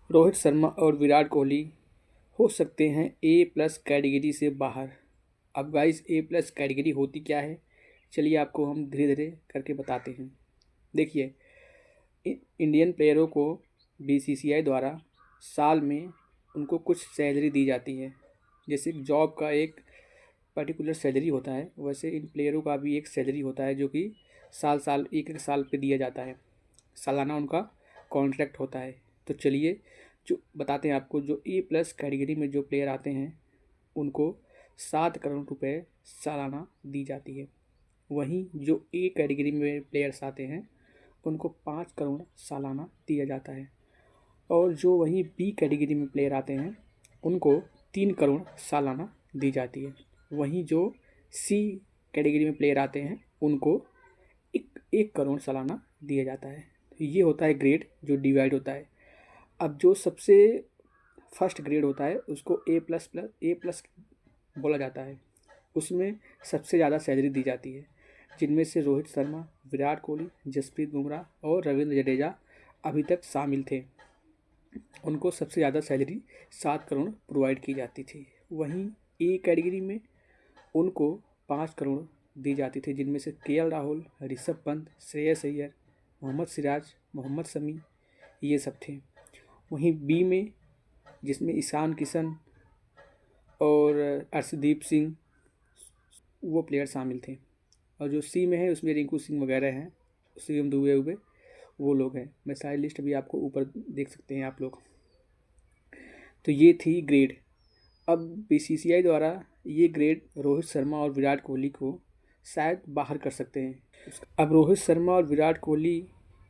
रोहित शर्मा और विराट कोहली हो सकते हैं A+ कैटेगरी से बाहर। अब गाइस A+ कैटेगरी होती क्या है, चलिए आपको हम धीरे धीरे करके बताते हैं। देखिए, इंडियन प्लेयरों को BCCI द्वारा साल में उनको कुछ सैलरी दी जाती है। जैसे जॉब का एक पर्टिकुलर सैलरी होता है, वैसे इन प्लेयरों का भी एक सैलरी होता है जो कि साल एक एक साल पे दिया जाता है। सालाना उनका कॉन्ट्रैक्ट होता है। तो चलिए जो बताते हैं आपको, जो A+ कैटेगरी में जो प्लेयर आते हैं उनको 7 करोड़ रुपए सालाना दी जाती है। वहीं जो A कैटेगरी में प्लेयर्स आते हैं उनको 5 करोड़ सालाना दिया जाता है। और जो वहीं B कैटेगरी में प्लेयर आते हैं उनको 3 करोड़ सालाना दी जाती है। वहीं जो C कैटेगरी में प्लेयर आते हैं उनको 1 करोड़ सालाना दिया जाता है। तो ये होता है ग्रेड जो डिवाइड होता है। अब जो सबसे फर्स्ट ग्रेड होता है उसको A+ बोला जाता है। उसमें सबसे ज़्यादा सैलरी दी जाती है, जिनमें से रोहित शर्मा, विराट कोहली, जसप्रीत बुमराह और रविंद्र जडेजा अभी तक शामिल थे। उनको सबसे ज़्यादा सैलरी 7 करोड़ प्रोवाइड की जाती थी। वहीं A कैटेगरी में उनको 5 करोड़ दी जाती थी, जिनमें से KL राहुल, ऋषभ पंत, श्रेयस अय्यर, मोहम्मद सिराज, मोहम्मद शमी ये सब थे। वहीं B में, जिसमें ईशान किशन और अर्शदीप सिंह वो प्लेयर शामिल थे। और जो C में है उसमें रिंकू सिंह वगैरह हैं, शिवम दुबे वो लोग हैं। मैं सारी लिस्ट भी आपको ऊपर देख सकते हैं आप लोग। तो ये थी ग्रेड। अब BCCI द्वारा ये ग्रेड रोहित शर्मा और विराट कोहली को शायद बाहर कर सकते हैं। अब रोहित शर्मा और विराट कोहली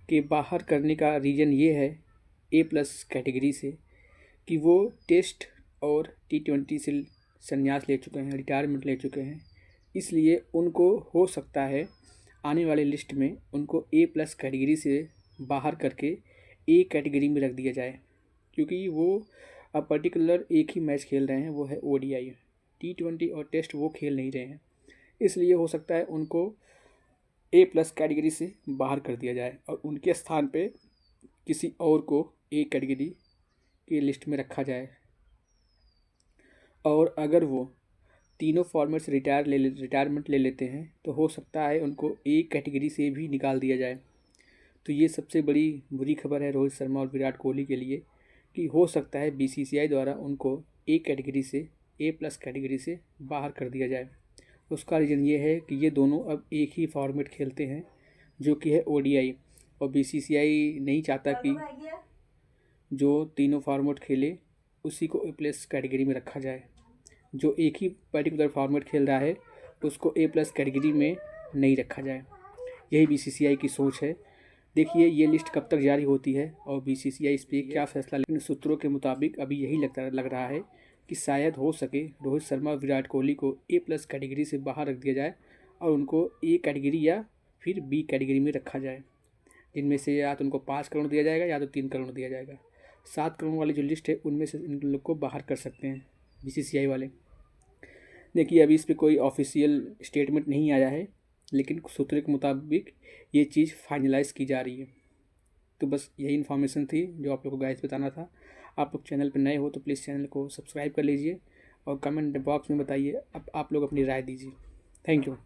के बाहर करने का रीज़न ये है A+ कैटेगरी से कि वो टेस्ट और T20 से संन्यास ले चुके हैं, रिटायरमेंट ले चुके हैं। इसलिए उनको हो सकता है आने वाले लिस्ट में उनको A+ कैटेगरी से बाहर करके A कैटेगरी में रख दिया जाए, क्योंकि वो अब पर्टिकुलर एक ही मैच खेल रहे हैं, वो है ODI। T20 और टेस्ट वो खेल नहीं रहे हैं, इसलिए हो सकता है उनको A+ कैटेगरी से बाहर कर दिया जाए और उनके स्थान पे किसी और को A कैटेगरी की लिस्ट में रखा जाए। और अगर वो तीनों फॉर्मेट से रिटायरमेंट ले लेते हैं तो हो सकता है उनको A कैटेगरी से भी निकाल दिया जाए। तो ये सबसे बड़ी बुरी खबर है रोहित शर्मा और विराट कोहली के लिए कि हो सकता है BCCI द्वारा उनको A कैटेगरी से A+ कैटेगरी से बाहर कर दिया जाए। उसका रीज़न ये है कि ये दोनों अब एक ही फॉर्मेट खेलते हैं जो कि है ODI, और BCCI नहीं चाहता कि जो तीनों फॉर्मेट खेले उसी को A+ कैटेगरी में रखा जाए। जो एक ही पर्टिकुलर फॉर्मेट खेल रहा है उसको A+ कैटेगरी में नहीं रखा जाए। यही BCCI की सोच है। देखिए ये लिस्ट कब तक जारी होती है और BCCI इस पर क्या फैसला, लेकिन सूत्रों के मुताबिक अभी यही लग रहा है कि शायद हो सके रोहित शर्मा और विराट कोहली को A+ कैटेगरी से बाहर रख दिया जाए और उनको A कैटेगरी या फिर B कैटेगरी में रखा जाए, जिनमें से या तो उनको 5 करोड़ दिया जाएगा या तो 3 करोड़ दिया जाएगा। 7 करोड़ वाली जो लिस्ट है उनमें से इन लोग को बाहर कर सकते हैं BCCI वाले। देखिए अभी इस पर कोई ऑफिशियल स्टेटमेंट नहीं आया है, लेकिन सूत्रों के मुताबिक ये चीज़ फाइनलाइज़ की जा रही है। तो बस यही इन्फॉर्मेशन थी जो आप लोग को गाइस बताना था। आप लोग चैनल पर नए हो तो प्लीज़ चैनल को सब्सक्राइब कर लीजिए और कमेंट बॉक्स में बताइए, अब आप लोग अपनी राय दीजिए। Thank you.